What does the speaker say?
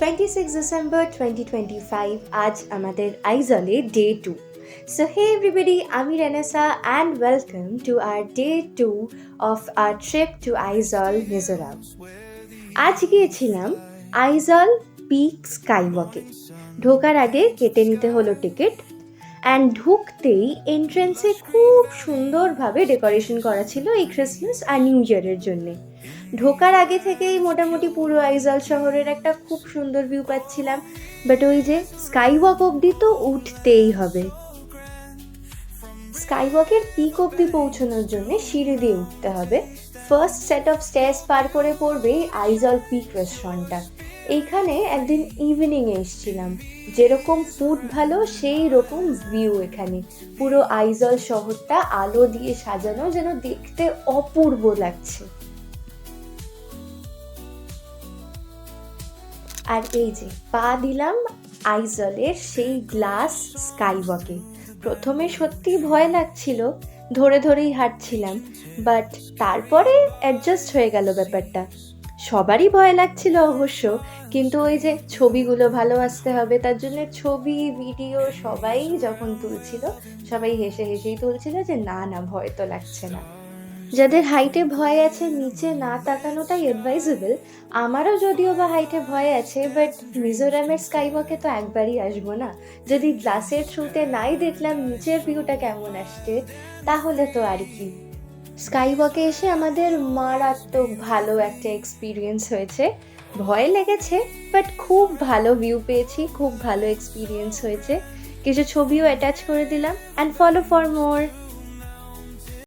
26 December 2025 আজ আমাদের আইজলে day 2. So hey everybody, আমি Renaissance and welcome to our day 2 of our trip to Aizol, Mizoram. আজ গিয়েছিলাম Aizawl pick স্কাইওয়াকে। ঢোকার আগে কেটে নিতে হলো টিকিট অ্যান্ড ঢুকতেই এন্ট্রেন্সে খুব সুন্দরভাবে ডেকোরেশন করা ছিল এই ক্রিসমাস আর নিউ ইয়ারের জন্যে। ঢোকার আগে থেকেই মোটামুটি পুরো আইজল শহরের একটা খুব সুন্দর ভিউ পাচ্ছিলাম, বাট ওই যে স্কাইওয়াক অবধি তো উঠতেই হবে। স্কাইওয়াকের পিক অবধি পৌঁছানোর জন্য সিঁড়ি দিয়ে উঠতে হবে। ফার্স্ট সেট অফ স্টেয়ার্স পার করে পড়বে আইজল পিক রেস্টুরেন্টটা। এইখানে একদিন ইভিনিংয়ে এসেছিলাম, যেরকম ফুড ভালো সেই রকম ভিউ। এখানে পুরো আইজল শহরটা আলো দিয়ে সাজানো, যেন দেখতে অপূর্ব লাগছে। আর এই যে পা দিলাম আইজলের সেই গ্লাস স্কাইওয়াকে। প্রথমে সত্যি ভয় লাগছিল, ধরে ধরেই হাঁটছিলাম, বাট তারপরে অ্যাডজাস্ট হয়ে গেল ব্যাপারটা। সবারই ভয় লাগছিল অবশ্য, কিন্তু ওই যে ছবিগুলো ভালো আসতে হবে, তার জন্য ছবি ভিডিও সবাই যখন তুলছিল, সবাই হেসে হেসেই তুলছিল যে না না ভয় তো লাগছে না। যাদের হাইটে ভয় আছে নিচে না তাকানোটাই অ্যাডভাইজেবল। আমারও যদিও বা হাইটে ভয় আছে, বাট মিজোরামের স্কাইওয়াকে তো একবারই আসবো না। যদি গ্লাসের থ্রুতে নাই দেখলাম নিচের ভিউটা কেমন আসছে, তাহলে তো আর কি। স্কাইওয়াকে এসে আমাদের মারাত্মক ভালো একটা এক্সপিরিয়েন্স হয়েছে। ভয় লেগেছে, বাট খুব ভালো ভিউ পেয়েছি, খুব ভালো এক্সপিরিয়েন্স হয়েছে। কিছু ছবিও অ্যাটাচ করে দিলাম। And follow for more.